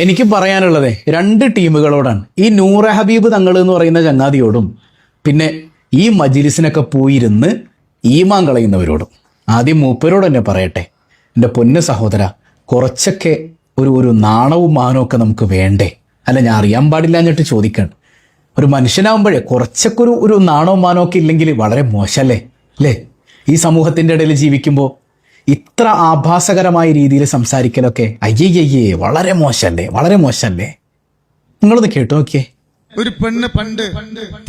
എനിക്ക് പറയാനുള്ളത് രണ്ട് ടീമുകളോടാണ്. ഈ നൂറ ഹബീബ് തങ്ങൾ എന്ന് പറയുന്ന ചങ്ങാതിയോടും പിന്നെ ഈ മജിലിസിനൊക്കെ പോയിരുന്ന് ഈമാൻ കളയുന്നവരോടും. ആദ്യം മൂപ്പരോട് തന്നെ പറയട്ടെ, എൻ്റെ പൊന്ന് സഹോദര, കുറച്ചൊക്കെ ഒരു നാണവും മാനവും ഒക്കെ നമുക്ക് വേണ്ടേ? അല്ല, ഞാൻ അറിയാൻ പാടില്ല എന്നിട്ട് ചോദിക്കണം. ഒരു മനുഷ്യനാകുമ്പോഴേ കുറച്ചൊക്കെ ഒരു നാണവും മാനവും ഒക്കെ ഇല്ലെങ്കിൽ വളരെ മോശമല്ലേ അല്ലേ? ഈ സമൂഹത്തിൻ്റെ ഇടയിൽ ജീവിക്കുമ്പോൾ ഇത്ര ആഭാസകരമായ രീതിയിൽ സംസാരിക്കലൊക്കെ അയ്യയ്യേ വളരെ മോശമല്ലേ, വളരെ മോശമല്ലേ? നിങ്ങളൊന്ന് കേട്ടു നോക്കിയേ. ഒരു പെണ്ണ് പണ്ട്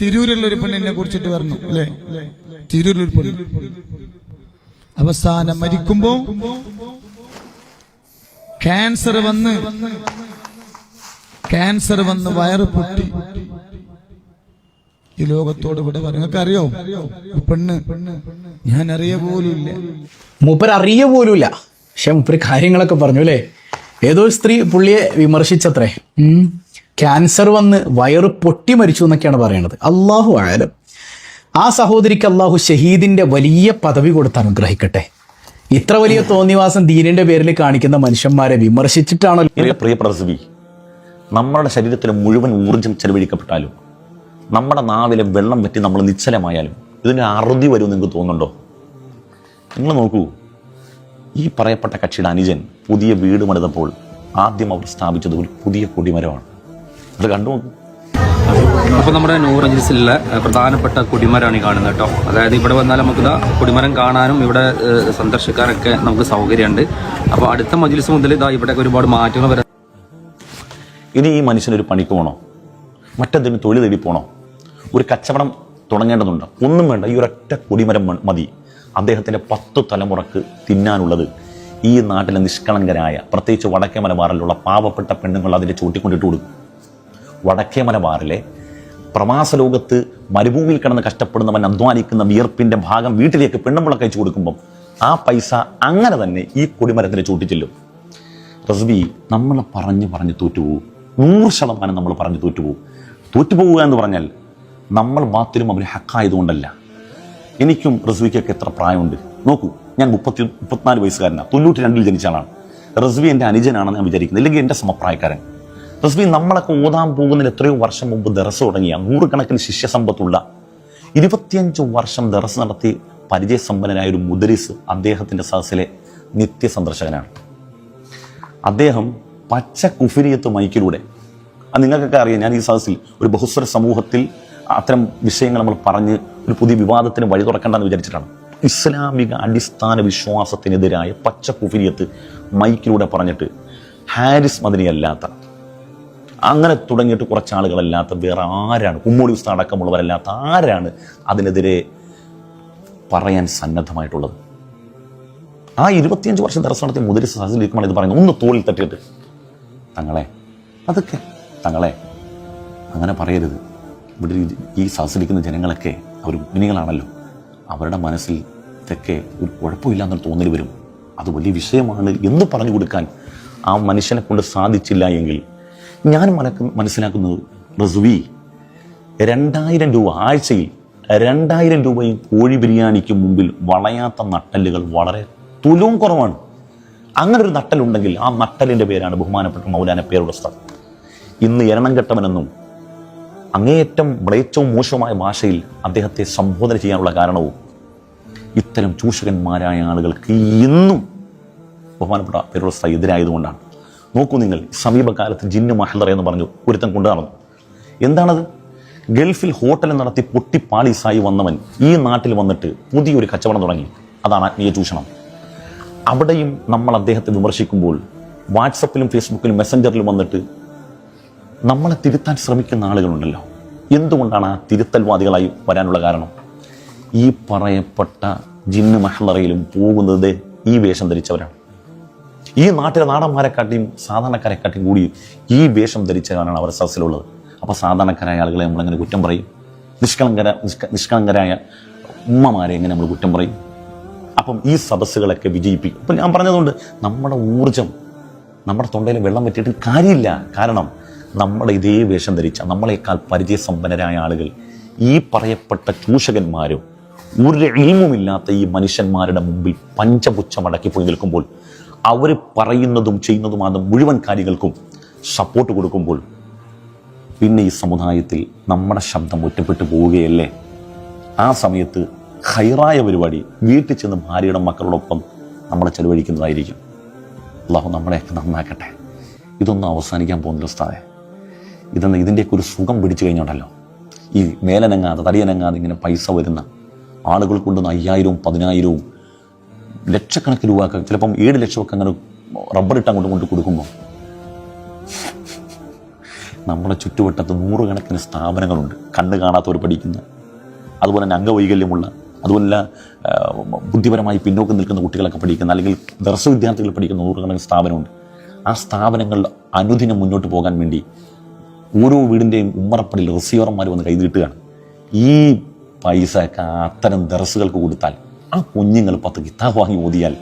തിരൂരിലുള്ള ഒരു പെണ്ണിനെ കുറിച്ചിട്ട് പറഞ്ഞു അല്ലേ? തിരൂരിലൊരു പെണ്ണ് അവസാനം മരിക്കുമ്പോ ക്യാൻസർ വന്ന് വയറ് പൊട്ടി ഈ ലോകത്തോട് ഇവിടെ പറയും. നിങ്ങൾക്ക് അറിയോ പെണ്ണ്? ഞാൻ അറിയ പോലുമില്ല. മൂപ്പർ അറിയ പോലുമില്ല. പക്ഷെ മൂപ്പര് കാര്യങ്ങളൊക്കെ പറഞ്ഞു അല്ലേ? ഏതോ സ്ത്രീ പുള്ളിയെ വിമർശിച്ചത്രേ. ക്യാൻസർ വന്ന് വയറ് പൊട്ടി മരിച്ചു എന്നൊക്കെയാണ് പറയണത്. അള്ളാഹു ആയാലും ആ സഹോദരിക്ക് അള്ളാഹു ഷഹീദിന്റെ വലിയ പദവി കൊടുത്ത് അനുഗ്രഹിക്കട്ടെ. ഇത്ര വലിയ തോന്നിവാസം ദീനിന്റെ പേരിൽ കാണിക്കുന്ന മനുഷ്യന്മാരെ വിമർശിച്ചിട്ടാണല്ലോ. പ്രിയ പ്രസവി, നമ്മുടെ ശരീരത്തിലെ മുഴുവൻ ഊർജം ചെലവഴിക്കപ്പെട്ടാലും നമ്മുടെ നാവിലെ വെള്ളം പറ്റി നമ്മൾ നിശ്ചലമായാലും ഇതിന് അറുതി വരുമെന്ന് നിങ്ങൾക്ക് തോന്നുന്നുണ്ടോ? നിങ്ങൾ നോക്കൂ, ഈ പറയപ്പെട്ട കക്ഷിയുടെ അനുജൻ പുതിയ വീട് പണിതപ്പോൾ ആദ്യം അവർ സ്ഥാപിച്ചത് ഒരു പുതിയ കൊടിമരമാണ്. അത് കണ്ടു നോക്കൂ. അപ്പോൾ നമ്മുടെ നൂർ മജ്‌ലിസിലെ പ്രധാനപ്പെട്ട കൊടിമരമാണ് ഈ കാണുന്നത് കേട്ടോ. അതായത് ഇവിടെ വന്നാൽ നമുക്കിതാ കൊടിമരം കാണാനും ഇവിടെ സന്ദർശിക്കാനൊക്കെ നമുക്ക് സൗകര്യമുണ്ട്. അപ്പോൾ അടുത്ത മജ്‌ലിസ് മുതൽ ഇതാ ഇവിടെ ഒരുപാട് മാറ്റങ്ങൾ വരാം. ഇനി ഈ മനുഷ്യനൊരു പണിക്ക് പോകണോ? മറ്റെന്തെങ്കിലും തൊഴിൽ തേടി പോകണോ? ഒരു കച്ചവടം തുടങ്ങേണ്ടതുണ്ട്? ഒന്നും വേണ്ട. ഈ ഒരൊറ്റ കൊടിമരം മതി അദ്ദേഹത്തിൻ്റെ 10 തലമുറക്ക് തിന്നാനുള്ളത്. ഈ നാട്ടിലെ നിഷ്കളങ്കരായ, പ്രത്യേകിച്ച് വടക്കേ മലബാറിലുള്ള പാവപ്പെട്ട പെണ്ണുങ്ങൾ അതിൻ്റെ ചൂട്ടിക്കൊണ്ടിട്ട് കൊടുക്കും. വടക്കേ മലബാറിലെ പ്രവാസ ലോകത്ത് മരുഭൂമിയിൽ കിടന്ന് കഷ്ടപ്പെടുന്നവൻ അധ്വാനിക്കുന്ന വിയർപ്പിൻ്റെ ഭാഗം വീട്ടിലേക്ക് പെണ്ണുമ്പളൊക്കെ അയച്ചു കൊടുക്കുമ്പം ആ പൈസ അങ്ങനെ തന്നെ ഈ കൊടിമരത്തിൻ്റെ ചൂട്ടിച്ചെല്ലും. റസ്ബി, നമ്മൾ പറഞ്ഞ് തോറ്റുപോകും. 100% നമ്മൾ പറഞ്ഞ് തോറ്റുപോകുക എന്ന് പറഞ്ഞാൽ നമ്മൾ ബാത്തിലും അവർ ഹക്കായതുകൊണ്ടല്ല. എനിക്കും റസ്വിക്കൊക്കെ എത്ര പ്രായമുണ്ട് നോക്കൂ. ഞാൻ 34 വയസ്സുകാരനാണ്. 92 ജനിച്ച ആളാണ്. റസ്വി എൻ്റെ അനുജനാണെന്ന് ഞാൻ വിചാരിക്കുന്നത്, ഇല്ലെങ്കിൽ എൻ്റെ സമപ്രായക്കാരൻ. റസ്വി നമ്മളൊക്കെ ഓതാൻ പോകുന്നതിന് എത്രയോ വർഷം മുമ്പ് ദറസ് തുടങ്ങിയ 100 കണക്കിന് ശിഷ്യസമ്പത്തുള്ള 25 വർഷം ദറസ് നടത്തി പരിചയസമ്പന്നനായ ഒരു മുദരിസ് അദ്ദേഹത്തിൻ്റെ സദസ്സിലെ നിത്യ സന്ദർശകനാണ്. അദ്ദേഹം പച്ച കുഫിരിയത്ത് മൈക്കിലൂടെ, അത് നിങ്ങൾക്കൊക്കെ അറിയാം, ഞാൻ ഈ സദസ്സിൽ ഒരു ബഹുസ്വര സമൂഹത്തിൽ അത്തരം വിഷയങ്ങൾ നമ്മൾ പറഞ്ഞ് ഒരു പുതിയ വിവാദത്തിന് വഴി തുറക്കേണ്ടെന്ന് വിചാരിച്ചിട്ടാണ്. ഇസ്ലാമിക അടിസ്ഥാന വിശ്വാസത്തിനെതിരായ പച്ച കുഫിരിയത്ത് മൈക്കിലൂടെ പറഞ്ഞിട്ട് ഹാരിസ് മദനി അല്ലാത്ത, അങ്ങനെ തുടങ്ങിയിട്ട് കുറച്ചാളുകളല്ലാത്ത വേറെ ആരാണ്, ഉമ്മൂടി ഉസ്താദ് അടക്കമുള്ളവരല്ലാത്ത ആരാണ് അതിനെതിരെ പറയാൻ സന്നദ്ധമായിട്ടുള്ളത്? ആ 25 വർഷം ദർസ് നടത്തിയ മുദരിസ് സദസ്സിലിരിക്കുമ്പോൾ ഇത് പറയുന്നത് ഒന്ന് തോളിൽ തട്ടിയിട്ട്, തങ്ങളെ തങ്ങളെ അങ്ങനെ പറയരുത്. ഇവിടെ ഈ സദസ്സിലിരിക്കുന്ന ജനങ്ങളൊക്കെ അവർ മുഗ്നികളാണല്ലോ, അവരുടെ മനസ്സിൽ ഇതൊക്കെ ഒരു കുഴപ്പമില്ല എന്നൊരു തോന്നൽ വരും. അത് വലിയ വിഷയമാണ് എന്ന് പറഞ്ഞു കൊടുക്കാൻ ആ മനുഷ്യനെ കൊണ്ട് സാധിച്ചില്ല എങ്കിൽ ഞാൻ മനസ്സിലാക്കുന്നത്, റസ്വി 2000 രൂപ ആഴ്ചയിൽ 2000 രൂപയും കോഴി ബിരിയാണിക്ക് മുമ്പിൽ വളയാത്ത നട്ടലുകൾ വളരെ തുലവും കുറവാണ്. അങ്ങനെ ഒരു നട്ടലുണ്ടെങ്കിൽ ആ നട്ടലിൻ്റെ പേരാണ് ബഹുമാനപ്പെട്ട മൗലാന പേരുടെ ഉസ്താദ്. ഇന്ന് എരണം കെട്ടവനെന്നും അങ്ങേയറ്റം മ്ലേച്ഛവും മോശവുമായ ഭാഷയിൽ അദ്ദേഹത്തെ സംബോധന ചെയ്യാനുള്ള കാരണവും ഇത്തരം ചൂഷകന്മാരായ ആളുകൾക്ക് ഇന്നും ബഹുമാനപ്പെട്ട പേരുടെ ഉസ്താദ് എതിരായതുകൊണ്ടാണ്. നോക്കൂ നിങ്ങൾ, സമീപകാലത്ത് ജിന്നു മഹദറ എന്ന് പറഞ്ഞു ഒരുത്തൻ കൊണ്ടുനടന്നു. എന്താണത്? ഗൾഫിൽ ഹോട്ടൽ നടത്തി പൊട്ടിപ്പാളീസായി വന്നവൻ ഈ നാട്ടിൽ വന്നിട്ട് പുതിയൊരു കച്ചവടം തുടങ്ങി. അതാണ് ആത്മീയ ചൂഷണം. അവിടെയും നമ്മൾ അദ്ദേഹത്തെ വിമർശിക്കുമ്പോൾ വാട്സപ്പിലും ഫേസ്ബുക്കിലും മെസ്സഞ്ചറിലും വന്നിട്ട് നമ്മളെ തിരുത്താൻ ശ്രമിക്കുന്ന ആളുകളുണ്ടല്ലോ. എന്തുകൊണ്ടാണ് ആ തിരുത്തൽവാദികളായി വരാനുള്ള കാരണം? ഈ പറയപ്പെട്ട ജിന്നു മഹ്ലറയിലും പോകുന്നത് ഈ വേഷം ധരിച്ചവരാണ്. ഈ നാട്ടിലെ നാടന്മാരെക്കാട്ടിയും സാധാരണക്കാരെക്കാട്ടിയും കൂടി ഈ വേഷം ധരിച്ചവരാണ് അവർ സദസ്സിലുള്ളത്. അപ്പോൾ സാധാരണക്കാരായ ആളുകളെ നമ്മളെങ്ങനെ കുറ്റം പറയും? നിഷ്കളങ്കരായ ഉമ്മമാരെ എങ്ങനെ നമ്മൾ കുറ്റം പറയും? അപ്പം ഈ സദസ്സുകളൊക്കെ വിജയിപ്പിക്കും. അപ്പം ഞാൻ പറഞ്ഞതുകൊണ്ട് നമ്മുടെ ഊർജം, നമ്മുടെ തൊണ്ടയിൽ വെള്ളം പറ്റിയിട്ട് കാര്യമില്ല. കാരണം നമ്മുടെ ഇതേ വേഷം ധരിച്ച നമ്മളെക്കാൾ പരിചയസമ്പന്നരായ ആളുകൾ, ഈ പറയപ്പെട്ട ചൂഷകന്മാരും ഒരു ഇൽമുമില്ലാത്ത ഈ മനുഷ്യന്മാരുടെ മുമ്പിൽ പഞ്ചപുച്ഛമടക്കി പോയി നിൽക്കുമ്പോൾ അവർ പറയുന്നതും ചെയ്യുന്നതുമായ മുഴുവൻ കാര്യങ്ങൾക്കും സപ്പോർട്ട് കൊടുക്കുമ്പോൾ പിന്നെ ഈ സമുദായത്തിൽ നമ്മുടെ ശബ്ദം ഒറ്റപ്പെട്ടു പോവുകയല്ലേ? ആ സമയത്ത് ഹൈറായ പരിപാടി വീട്ടിൽ ചെന്ന് ഭാര്യയുടെ മക്കളോടൊപ്പം നമ്മൾ ചെലവഴിക്കുന്നതായിരിക്കും. അള്ളാഹു നമ്മളെയൊക്കെ നന്നാക്കട്ടെ. ഇതൊന്നും അവസാനിക്കാൻ പോകുന്നില്ല ഉസ്താദേ. ഇതിൻ്റെയൊക്കെ ഒരു സുഖം പിടിച്ചു കഴിഞ്ഞോണ്ടല്ലോ, ഈ മേലനങ്ങാതെ തടിയനങ്ങാതെ ഇങ്ങനെ പൈസ വരുന്ന ആളുകൾ കൊണ്ടുവന്ന് 5000-ഉം 10,000-ഉം ലക്ഷക്കണക്കിന് രൂപ, ചിലപ്പം 7 ലക്ഷമൊക്കെ അങ്ങനെ റബ്ബറിട്ട് അങ്ങോട്ട് കൊണ്ട് കൊടുക്കുമ്പോൾ നമ്മുടെ ചുറ്റുവട്ടത്ത് 100 കണക്കിന് സ്ഥാപനങ്ങളുണ്ട്. കണ്ണ് കാണാത്തവർ പഠിക്കുന്ന, അതുപോലെ തന്നെ അംഗവൈകല്യമുള്ള, അതുപോലെ ബുദ്ധിപരമായി പിന്നോക്കം നിൽക്കുന്ന കുട്ടികളൊക്കെ പഠിക്കുന്ന, അല്ലെങ്കിൽ ദർശ വിദ്യാർത്ഥികൾ പഠിക്കുന്ന 100 കണക്കിന് സ്ഥാപനമുണ്ട്. ആ സ്ഥാപനങ്ങൾ അനുദിനം മുന്നോട്ട് പോകാൻ വേണ്ടി ഓരോ വീടിൻ്റെയും ഉമ്മറപ്പടിയിൽ റിസീവർമാർ വന്ന് കൈനീട്ടുകയാണ്. ഈ പൈസ ഒക്കെ അത്തരം ദർസുകൾക്ക് കൊടുത്താൽ, ആ കുഞ്ഞുങ്ങൾ 10 കിതാബ് വാങ്ങി ഓതിയാൽ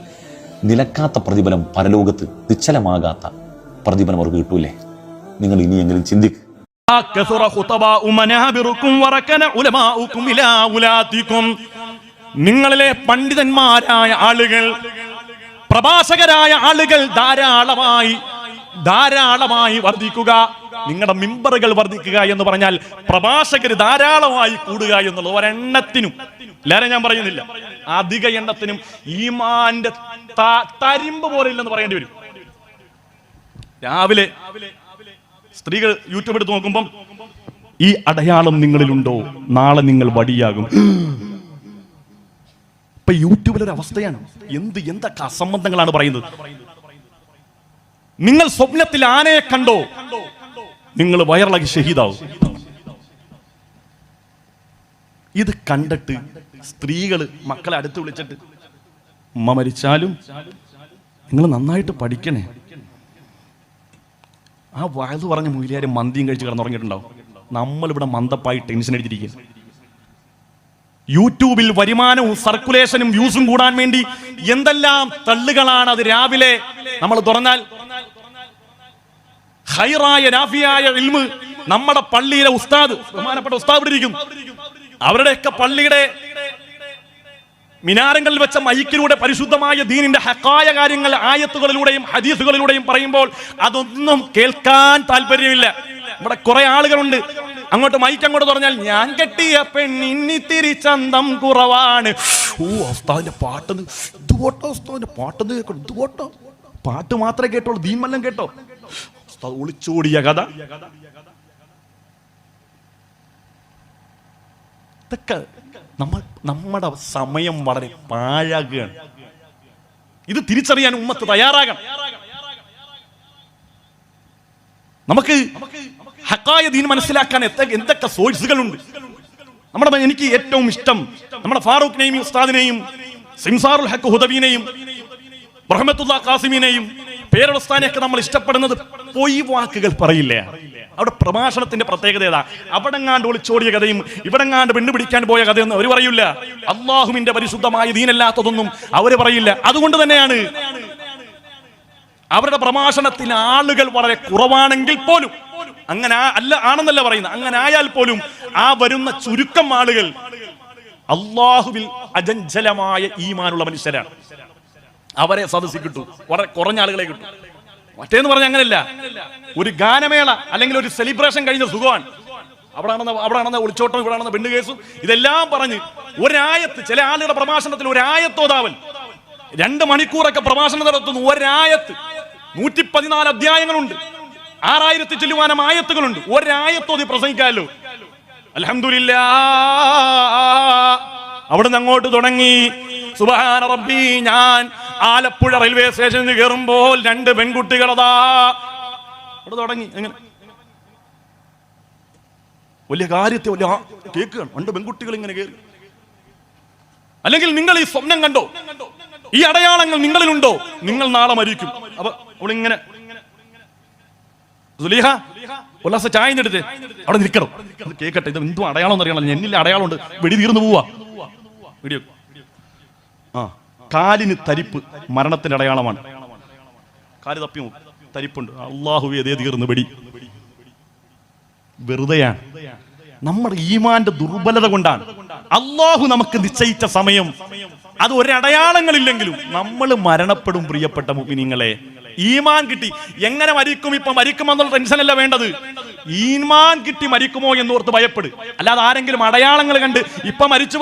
നിലക്കാത്ത പ്രതിഫലം പരലോകത്ത് നിശ്ചലമാകാത്ത പ്രതിഫലം അവർക്ക് കിട്ടൂലേ? നിങ്ങൾ ഇനിയെങ്കിലും ചിന്തിക്കുക. നിങ്ങളിലെ പണ്ഡിതന്മാരായ ആളുകൾ, പ്രഭാഷകരായ ആളുകൾ ധാരാളമായി വർദ്ധിക്കുക. നിങ്ങളുടെ മിമ്പറുകൾ വർദ്ധിക്കുക എന്ന് പറഞ്ഞാൽ പ്രഭാഷകർ ധാരാളമായി കൂടുക എന്നുള്ളത് ഒരെണ്ണത്തിനും, എല്ലാവരും ഞാൻ പറയുന്നില്ല, അധിക എണ്ണത്തിനും ഈമാന്റെ തരിമ്പ് പോലെ ഇല്ലെന്ന് പറയേണ്ടി വരും. രാവിലെ സ്ത്രീകൾ യൂട്യൂബ് എടുത്ത് നോക്കുമ്പം ഈ അടയാളം നിങ്ങളിലുണ്ടോ, നാളെ നിങ്ങൾ വടിയാകും. ഇപ്പൊ യൂട്യൂബിലൊരു അവസ്ഥയാണ്. എന്തൊക്കെ അസംബന്ധങ്ങളാണ് പറയുന്നത്. നിങ്ങൾ സ്വപ്നത്തിൽ ആനയെ കണ്ടോ, നിങ്ങൾ വയറിളകി ഷഹീദാവും. ഇത് കണ്ടിട്ട് സ്ത്രീകൾ മക്കളെ അടുത്ത് വിളിച്ചിട്ട്, ഉമ്മ മരിച്ചാലും നിങ്ങൾ നന്നായിട്ട് പഠിക്കണേ. ആ വയത് പറഞ്ഞ മൂല്യാരും മന്തിയും കഴിച്ച് കിടന്നുറങ്ങിയിട്ടുണ്ടാവും. നമ്മളിവിടെ മന്ദപ്പായി ടെൻഷൻ അടിച്ചിരിക്കുക. യൂട്യൂബിൽ വരുമാനവും സർക്കുലേഷനും വ്യൂസും കൂടാൻ വേണ്ടി എന്തെല്ലാം തള്ളുകളാണ്. അത് രാവിലെ നമ്മൾ തുറന്നാൽ ഖൈറായ നാഫിയായ ഇൽമ് നമ്മുടെ പള്ളിയിലെ ഉസ്താദ്, ബഹുമാനപ്പെട്ട ഉസ്താദ് ഇവിടെ ഇരിക്കും. അവരുടെയൊക്കെ പള്ളിയുടെ മിനാരങ്ങളിൽ വെച്ച മൈക്കിലൂടെ പരിശുദ്ധമായ ദീനിന്റെ ഹക്കായ കാര്യങ്ങൾ ആയത്തുകളിലൂടെയും ഹദീസുകളിലൂടെയും പറയുമ്പോൾ അതൊന്നും കേൾക്കാൻ താല്പര്യമില്ല. ഇവിടെ കുറെ ആളുകളുണ്ട്, അങ്ങോട്ട് മൈക്ക് അങ്ങോട്ട് പറഞ്ഞാൽ ഞാൻ കെട്ടിയ പെണ്ണിത്തിരി ചന്തം കുറവാണ്. ഉസ്താദിന്റെ പാട്ടെന്ന് ഇതുപോട്ടോ, ഉസ്താദിന്റെ പാട്ടെന്ന് കേൾക്കണം, ഇതുപോട്ടോ. പാട്ട് മാത്രമേ കേട്ടോളൂ, ദീമെല്ലാം കേട്ടോ. ഉസ്താദ് ഒളിച്ചോടിയ കഥ. ഇതൊക്കെ നമ്മുടെ സമയം വളരെ പാഴാകുകയാണ്. ഇത് തിരിച്ചറിയാൻ ഉമ്മത്ത് തയ്യാറാകണം. നമുക്ക് ഹക്കായ ദീൻ മനസ്സിലാക്കാൻ എന്തൊക്കെ സോഴ്സുകളുണ്ട്. എനിക്ക് ഏറ്റവും ഇഷ്ടം നമ്മുടെ ഫാറൂഖിനെയും ഉസ്താദിനെയും, സിംസാറുൽ ഹക്ക് ഹുദബീനെയും, റഹ്മത്തുല്ലാ ഖാസിമിനെയും, പേരുസ്ഥാനെയൊക്കെ നമ്മൾ ഇഷ്ടപ്പെടുന്നത് പൊയ് വാക്കുകൾ പറയില്ല. അവിടെ പ്രഭാഷണത്തിന്റെ പ്രത്യേകത ഏതാ? അവിടെങ്ങാണ്ട് ഒളിച്ചോടിയ കഥയും ഇവിടെങ്ങാണ്ട് പെണ്ണുപിടിക്കാൻ പോയ കഥയൊന്നും അവർ പറയില്ല. അള്ളാഹുവിന്റെ പരിശുദ്ധമായ ദീനല്ലാത്തതൊന്നും അവര് പറയില്ല. അതുകൊണ്ട് തന്നെയാണ് അവരുടെ പ്രഭാഷണത്തിന് ആളുകൾ വളരെ കുറവാണെങ്കിൽ പോലും, അങ്ങനെ ആണെന്നല്ല പറയുന്നത്, അങ്ങനെ ആയാൽ പോലും ആ വരുന്ന ചുരുക്കം ആളുകൾ അള്ളാഹുവിൽ അജഞ്ചലമായ ഈമാനുള്ള മനുഷ്യരാണ്. അവരെ സദസ്സിൽ കിട്ടൂ, വളരെ കുറഞ്ഞ ആളുകളെ കിട്ടും. മറ്റേന്ന് പറഞ്ഞാൽ അങ്ങനെയല്ല. ഒരു ഗാനമേള അല്ലെങ്കിൽ ഒരു സെലിബ്രേഷൻ കഴിഞ്ഞ സുഖമാണ്. അവിടാണെന്ന ഒളിച്ചോട്ടം, ഇവിടാണെന്ന പെണ്ണ് കേസും, ഇതെല്ലാം പറഞ്ഞ് ഒരായത്ത്, ചില ആളുകളുടെ പ്രഭാഷണത്തിൽ ഒരായത്തോതാവൽ 2 മണിക്കൂറൊക്കെ പ്രഭാഷണം നടത്തുന്നു. ഒരായത്ത് 114 അധ്യായങ്ങളുണ്ട്, 6000 ചില്ലുവാനം ആയത്തുകളുണ്ട്. ഒരായത്തോതി പ്രസംഗിക്കാമല്ലോ. അൽഹംദുലില്ലാഹ്. അവിടുന്ന് അങ്ങോട്ട് തുടങ്ങി സുബ്ഹാന റബ്ബി. ഞാൻ ആലപ്പുഴ റെയിൽവേ സ്റ്റേഷനിൽ കയറുമ്പോൾ 2 പെൺകുട്ടികളതാ അവിടെ തുടങ്ങി. എങ്ങനെ വലിയ കാര്യത്തെ വലിയ കേൾക്കുകയാണ്. 2 പെൺകുട്ടികൾ ഇങ്ങനെ കയറി. അല്ലെങ്കിൽ നിങ്ങൾ ഈ സ്വപ്നം കണ്ടോ, ഈ അടയാളങ്ങൾ നിങ്ങളിലുണ്ടോ, നിങ്ങൾ നാളെ മരിക്കും. അപ്പൊ അവളിങ്ങനെ സുലീഹ ഉല്ലാസ ചായ എടുത്ത് അവിടെ നിൽക്കണം, അത് കേൾക്കട്ടെ, ഇത് എന്തും അടയാളം എന്നറിയണം. എന്നില്ല അടയാളമുണ്ട്, വെടി തീർന്നു പോവാ. വീഡിയോ കാലിന് തരിപ്പ് മരണത്തിന്റെ അടയാളമാണ്. കാല് തപ്പി തരിപ്പുണ്ട്. അള്ളാഹു അതേ തീർന്ന് വെടി. വെറുതെയാണ്. നമ്മുടെ ഈമാന്റെ ദുർബലത കൊണ്ടാണ്. അള്ളാഹു നമുക്ക് നിശ്ചയിച്ച സമയം അത് ഒരടയാളങ്ങളില്ലെങ്കിലും നമ്മൾ മരണപ്പെടും. പ്രിയപ്പെട്ട മുഅ്മിനീങ്ങളെ, ഈമാൻ കിട്ടി. എങ്ങനെ മരിക്കും, ഇപ്പൊ മരിക്കുമെന്നുള്ള ടെൻഷനല്ല വേണ്ടത്, ഈമാൻ കിട്ടി മരിക്കുമോ എന്നോർത്ത് ഭയപ്പെടും. അല്ലാതെ ആരെങ്കിലും അടയാളങ്ങൾ കണ്ട് ഇപ്പൊ മരിച്ചു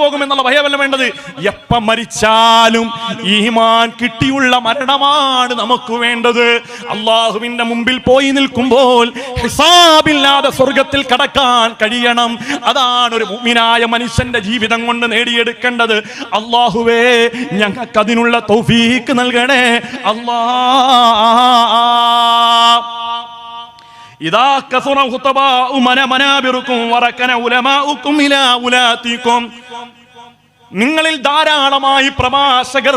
പോകും എന്നുള്ള ഭയമല്ല വേണ്ടത്. എപ്പം മരിച്ചാലും ഈമാൻ കിട്ടിയുള്ള മരണമാണ് നമുക്ക് വേണ്ടത്. അള്ളാഹുവിന്റെ മുമ്പിൽ പോയി നിൽക്കുമ്പോൾ ഹിസാബില്ലാതെ സ്വർഗത്തിൽ കടക്കാൻ കഴിയണം. അതാണ് ഒരു മുഅ്മിനായ മനുഷ്യന്റെ ജീവിതം കൊണ്ട് നേടിയെടുക്കേണ്ടത്. അള്ളാഹുവേ, ഞങ്ങൾക്ക് അതിനുള്ള തൗഫീഖ് നൽകണേ ഇദാ കസറ ഖുതബാഉ മനാബിറുക്കും വറകന ഉലമാഉക്കും ഇലാ ഉലാതിക്കും. നിങ്ങളിൽ ധാരാളമായി പ്രഭാഷകർ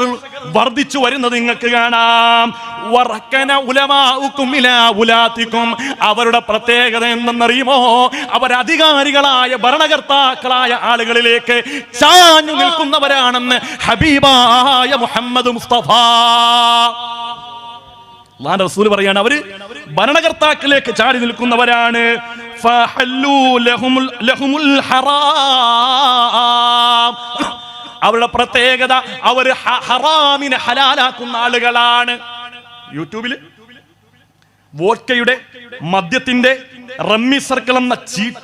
വർദ്ധിച്ചു വരുന്നത് നിങ്ങൾക്ക് കാണാം. വറകന ഉലമാഉക്കും ഇലാ ഉലാതിക്കും. അവരുടെ പ്രത്യേകത എന്തെന്നറിയുമോ? അവരധികാരികളായ ഭരണകർത്താക്കളായ ആളുകളിലേക്ക് ചാഞ്ഞു നിൽക്കുന്നവരാണെന്ന് ഹബീബായ മുഹമ്മദ് മുസ്തഫ അല്ലാഹുവിന്റെ റസൂൽ പറയാണ്, അവര് ഭരണകർത്താക്കളിലേക്ക് ചാടി നിൽക്കുന്നവരാണ്. അവരുടെ പ്രത്യേകത, അവര് ഹറാമിനെ ഹലാലാക്കുന്ന ആളുകളാണ്. യൂട്യൂബില് വോഡ്കയുടെ, മദ്യത്തിന്റെ, റമ്മി സർക്കിൾ എന്ന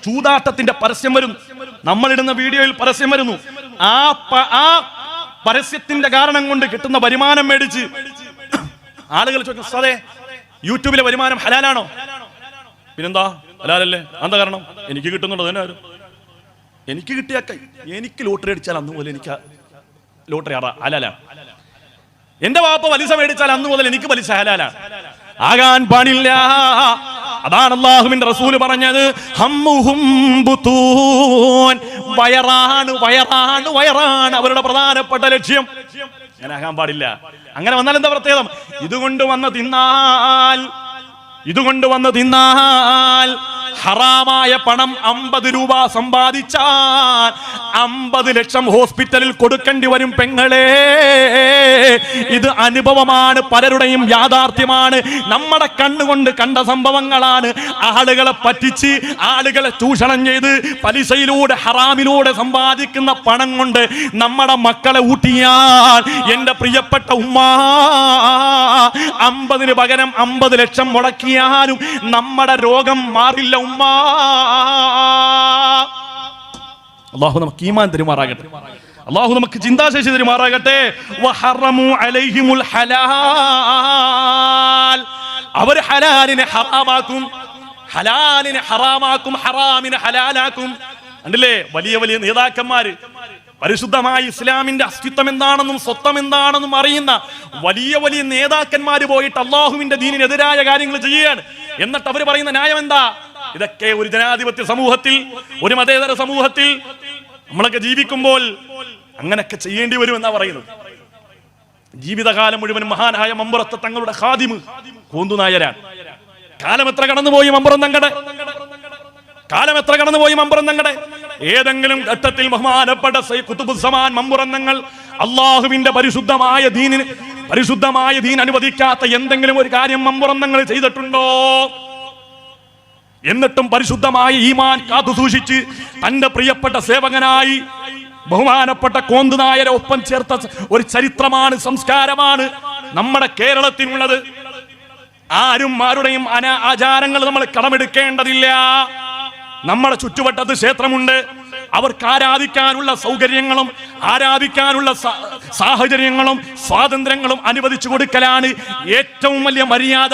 ചൂതാട്ടത്തിന്റെ പരസ്യം വരുന്നു. നമ്മളിടുന്ന വീഡിയോയിൽ പരസ്യം വരുന്നു. ആ പരസ്യത്തിന്റെ കാരണം കൊണ്ട് കിട്ടുന്ന വരുമാനം മേടിച്ച് ആളുകൾ ചോദിക്കും, സാറേ യൂട്യൂബിലെ വരുമാനം ഹലാലാണോ? പിന്നെന്താ ഹലാലല്ലേ? എന്താ കാരണം? എനിക്ക് കിട്ടുന്നുണ്ടോ? തന്നെ എനിക്ക് കിട്ടിയ എനിക്ക് ലോട്ടറി അടിച്ചാൽ അന്ന് മുതൽ എനിക്ക് ലോട്ടറി ഹലാലാണ്. എന്റെ വാപ്പ പലിശ മേടിച്ചാൽ അന്ന് മുതൽ എനിക്ക് പലിശ ഹലാലാണ്. ആകാൻ പാടില്ല. അതാണ് അല്ലാഹുവിന്റെ റസൂൽ പറഞ്ഞത്, ഹമ്മുഹും ബുതൂൻ. വയറാണ് അവരുടെ പ്രധാനപ്പെട്ട ലക്ഷ്യം. അങ്ങനെ ആകാൻ പാടില്ല. അങ്ങനെ വന്നാൽ എന്താ പ്രത്യേകം? ഇതുകൊണ്ട് വന്ന് തിന്നാൽ ഹറാമായ പണം 50 രൂപ സമ്പാദിച്ചാൽ 50 ലക്ഷം ഹോസ്പിറ്റലിൽ കൊടുക്കേണ്ടി വരും പെങ്ങളെ. ഇത് അനുഭവമാണ്, പലരുടെയും യാഥാർത്ഥ്യമാണ്. നമ്മുടെ കണ്ണുകൊണ്ട് കണ്ട സംഭവങ്ങളാണ്. ആളുകളെ പറ്റിച്ച്, ആളുകളെ ചൂഷണം ചെയ്ത്, പലിശയിലൂടെ, ഹറാമിലൂടെ സമ്പാദിക്കുന്ന പണം കൊണ്ട് നമ്മുടെ മക്കളെ ഊട്ടിയാൽ, എന്റെ പ്രിയപ്പെട്ട ഉമ്മ, 50-ന് പകരം 50 ലക്ഷം മുടക്കിയാലും നമ്മുടെ രോഗം മാറില്ല ഉമ്മ. അല്ലാഹു നമുക്ക് ഈമാൻ തരുമാറാകട്ടെ. അല്ലാഹു നമുക്ക് ചിന്താശേഷി തരുമാറാകട്ടെ. വഹറമു അലൈഹിമുൽ ഹലാൽ. അവർ ഹലാലിനെ ഹറാമാക്കും, ഹറാമിനെ ഹലാലാക്കും. കണ്ടില്ലേ, വലിയ വലിയ നേതാക്കന്മാര്, പരിശുദ്ധമായ ഇസ്ലാമിന്റെ അസ്തിത്വം എന്താണെന്നും സ്വത്വം എന്താണെന്നും അറിയുന്ന വലിയ വലിയ നേതാക്കന്മാര് പോയിട്ട് അള്ളാഹുവിന്റെ ദീനിനെതിരായ കാര്യങ്ങൾ ചെയ്യുകയാണ്. എന്നിട്ട് അവർ പറയുന്ന ന്യായം എന്താ? ഇതൊക്കെ ഒരു ജനാധിപത്യ സമൂഹത്തിൽ, ഒരു മതേതര സമൂഹത്തിൽ നമ്മളൊക്കെ ജീവിക്കുമ്പോൾ അങ്ങനെയൊക്കെ ചെയ്യേണ്ടി വരും എന്നാ പറയുന്നത്. ജീവിതകാലം മുഴുവൻ മഹാനായ മമ്പുറത്തെ തങ്ങളുടെ ഖാദിമ് കോന്തുനായരാണ്. കാലം എത്ര കടന്നുപോയി മമ്പുറം തങ്ങളുടെ ഏതെങ്കിലും ഘട്ടത്തിൽ ബഹുമാനപ്പെട്ട ഖുതുബുസ്സമാൻ മമ്പുറം തങ്ങൾ അള്ളാഹുവിന്റെ പരിശുദ്ധമായ ദീൻ അനുവദിക്കാത്ത എന്തെങ്കിലും ഒരു കാര്യം മമ്പുറം തങ്ങൾ ചെയ്തിട്ടുണ്ടോ? എന്നിട്ടും പരിശുദ്ധമായ ഈമാൻ കാത്തു സൂക്ഷിച്ച് തന്റെ പ്രിയപ്പെട്ട സേവകനായി ബഹുമാനപ്പെട്ട കോന്തുനായരെ ഒപ്പം ചേർത്ത ഒരു ചരിത്രമാണ്, സംസ്കാരമാണ് നമ്മുടെ കേരളത്തിനുള്ളത്. ആരുടെയും ആചാരങ്ങൾ നമ്മൾ കടമെടുക്കേണ്ടതില്ല. നമ്മുടെ ചുറ്റുവട്ടത്ത് ക്ഷേത്രമുണ്ട്. അവർക്ക് ആരാധിക്കാനുള്ള സൗകര്യങ്ങളും ആരാധിക്കാനുള്ള സാഹചര്യങ്ങളും സ്വാതന്ത്ര്യങ്ങളും അനുവദിച്ചു കൊടുക്കലാണ് ഏറ്റവും വലിയ മര്യാദ.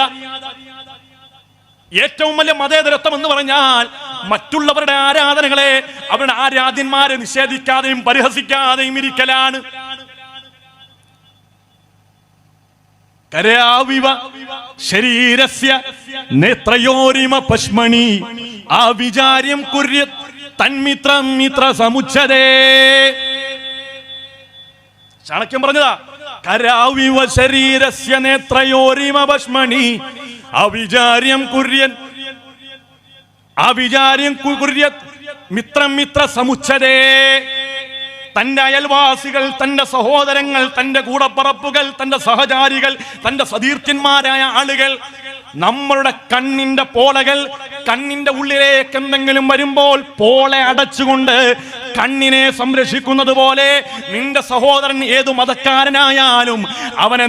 ഏറ്റവും വലിയ മതേതരത്വം എന്ന് പറഞ്ഞാൽ മറ്റുള്ളവരുടെ ആരാധനകളെ, അവരുടെ ആരാധ്യന്മാരെ നിഷേധിക്കാതെയും പരിഹസിക്കാതെയും ഇരിക്കലാണ്. കരാവിവ ശരീരസ്യ നേത്രയോരിമ പശ്മണി ആവിചാര്യം കുര്യത് തന്മിത്രം മിത്ര സമുച്ചതേ. ചാണക്യം പറഞ്ഞതാ, കരാവിവ ശരീരസ്യ നേത്രയോരിമ പശ്മണി ആവിചാര്യം കുര്യത് മിത്രം മിത്ര സമുച്ചതേ. തന്റെ അയൽവാസികൾ, തന്റെ സഹോദരങ്ങൾ, തന്റെ കൂടപ്പറപ്പുകൾ, തന്റെ സഹചാരികൾ, തന്റെ സതീർത്ഥ്യന്മാരായ ആളുകൾ, നമ്മളുടെ കണ്ണിന്റെ പോളകൾ, കണ്ണിന്റെ ഉള്ളിലേക്ക് എന്തെങ്കിലും വരുമ്പോൾ പോളെ അടച്ചുകൊണ്ട് കണ്ണിനെ സംരക്ഷിക്കുന്നത് പോലെ നിന്റെ സഹോദരൻ ഏതു മതക്കാരനായാലും അവനെ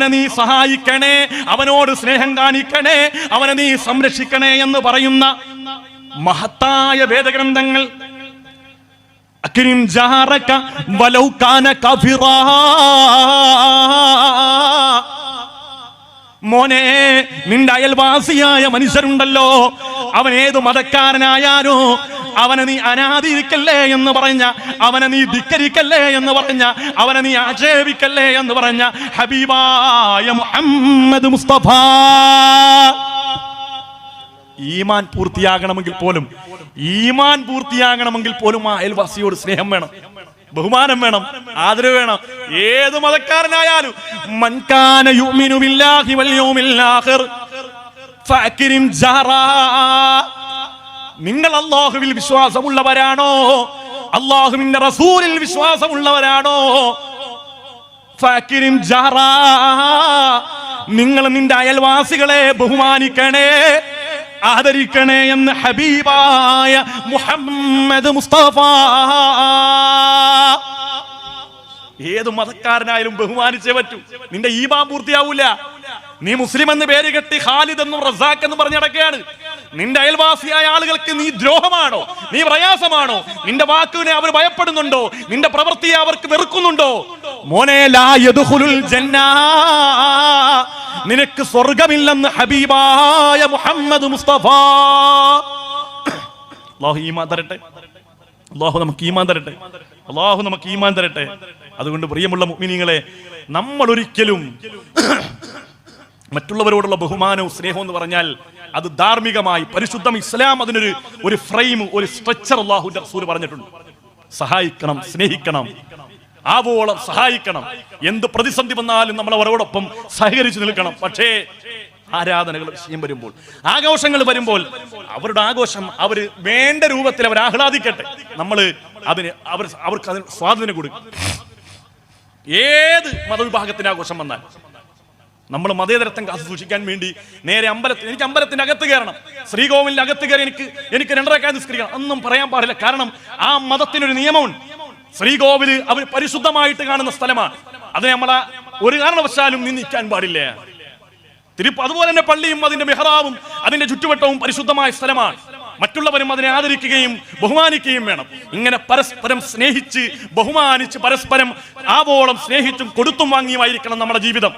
നീ സഹായിക്കണേ, അവനോട് സ്നേഹം കാണിക്കണേ, അവനെ നീ സംരക്ഷിക്കണേ എന്ന് പറയുന്ന മഹത്തായ വേദഗ്രന്ഥങ്ങൾ. അക്രിം ജാറക വലൗ കാന കാഫിറാ, മോനെ നിന്റെ അയൽവാസിയായ മനുഷ്യരുണ്ടല്ലോ, അവൻ ഏതു മതക്കാരനായാലോ അവനെ നീ അനാദരിക്കല്ലേ എന്ന് പറഞ്ഞ, അവനെ നീ ധിക്കരിക്കല്ലേ എന്ന് പറഞ്ഞ, അവനെ നീ ആക്ഷേപിക്കല്ലേ എന്ന് പറഞ്ഞ ഹബീബായ മുഹമ്മദ് മുസ്തഫ. ഈമാൻ പൂർത്തിയാകണമെങ്കിൽ പോലും ആ അയൽവാസിയോട് സ്നേഹം വേണം, ബഹുമാനം വേണം, ആദരവ് വേണം. ഏത് മതക്കാരനായാലും മൻ കാന യുഅ്മിനു ബില്ലാഹി വൽ യൗമിൽ ആഖിർ ഫഅക്രിം ജാറാ. നിങ്ങൾ അല്ലാഹുവിൽ വിശ്വാസമുള്ളവരാണോ, അല്ലാഹുവിന്റെ റസൂലിൽ വിശ്വാസമുള്ളവരാണോ, ഫഅക്രിം ജാറാ, നിങ്ങൾ നിന്റെ അയൽവാസികളെ ബഹുമാനിക്കണേ, ആദരിക്കണേ എന്ന് ഹബീബായ മുഹമ്മദ് മുസ്തഫ. ഏത് മതക്കാരനായാലും ബഹുമാനിച്ചേ പറ്റൂ. നിന്റെ ഈമാൻ പൂർത്തിയാവൂല. നീ മുസ്ലിം എന്ന് പേര് കെട്ടി ഖാലിദ് എന്നും റസാഖ് എന്നും പറഞ്ഞ് നടക്കുകയാണ്. നിന്റെ അയൽവാസിയായ ആളുകൾക്ക് നീ ദ്രോഹമാണോ, നീ പ്രയാസമാണോ, നിന്റെ വാക്കുവിനെ അവർ ഭയപ്പെടുന്നുണ്ടോ, നിന്റെ പ്രവൃത്തിയെ അവർക്ക് വെറുക്കുന്നുണ്ടോ, മോനെ ലാ യദ്ഖുലുൽ ജന്ന, നിനക്ക് സ്വർഗമില്ലെന്ന് ഹബീബായ മുഹമ്മദ് മുസ്തഫ. അല്ലാഹു ഈമാൻ തരട്ടെ, അല്ലാഹു നമുക്ക് ഈമാൻ തരട്ടെ. അതുകൊണ്ട് പ്രിയമുള്ള മുഅ്മിനീങ്ങളെ, നമ്മൾ ഒരിക്കലും മറ്റുള്ളവരോടുള്ള ബഹുമാനവും സ്നേഹവും എന്ന് പറഞ്ഞാൽ അത് ധാർമ്മികമായി പരിശുദ്ധം ഇസ്ലാം അതിനൊരു ഫ്രെയിം, ഒരു സ്ട്രക്ചർ അല്ലാഹുവിന്റെ റസൂൽ പറഞ്ഞിട്ടുണ്ട്. സഹായിക്കണം, സ്നേഹിക്കണം, ആവോളം സഹായിക്കണം. എന്ത് പ്രതിസന്ധി വന്നാലും നമ്മൾ അവരോടൊപ്പം സഹകരിച്ചു നിൽക്കണം. പക്ഷേ ആരാധനകൾ വിഷയം വരുമ്പോൾ, ആഘോഷങ്ങൾ വരുമ്പോൾ അവരുടെ ആഘോഷം അവർ വേണ്ട രൂപത്തിൽ അവർ ആഹ്ലാദിക്കട്ടെ. നമ്മൾ അവർക്ക് അതിന് സ്വാതന്ത്ര്യം കൊടുക്കും. ഏത് മതവിഭാഗത്തിന്റെ ആഘോഷം വന്നാൽ നമ്മൾ മതേതരത്വം കാത്തു സൂക്ഷിക്കാൻ വേണ്ടി നേരെ എനിക്ക് അമ്പലത്തിന്റെ അകത്ത് കയറണം, ശ്രീകോവിലിന്റെ അകത്ത് കയറി എനിക്ക് 2 റക്അത്ത് നിസ്കരിക്കണം ഒന്നും പറയാൻ പാടില്ല. കാരണം ആ മതത്തിനൊരു നിയമമുണ്ട്. ശ്രീകോവില് അവർ പരിശുദ്ധമായിട്ട് കാണുന്ന സ്ഥലമാണ്. അതിനെ നമ്മളെ ഒരു കാരണവശാലും നിന്ദിക്കാൻ പാടില്ല. അതുപോലെ തന്നെ പള്ളിയും അതിന്റെ മെഹ്റാബും അതിന്റെ ചുറ്റുവട്ടവും പരിശുദ്ധമായ സ്ഥലമാണ്. മറ്റുള്ളവരും അതിനെ ആദരിക്കുകയും ബഹുമാനിക്കുകയും വേണം. ഇങ്ങനെ പരസ്പരം സ്നേഹിച്ച് ബഹുമാനിച്ച് പരസ്പരം ആവോളം സ്നേഹിച്ചും കൊടുത്തും വാങ്ങിയുമായിരിക്കണം നമ്മുടെ ജീവിതം.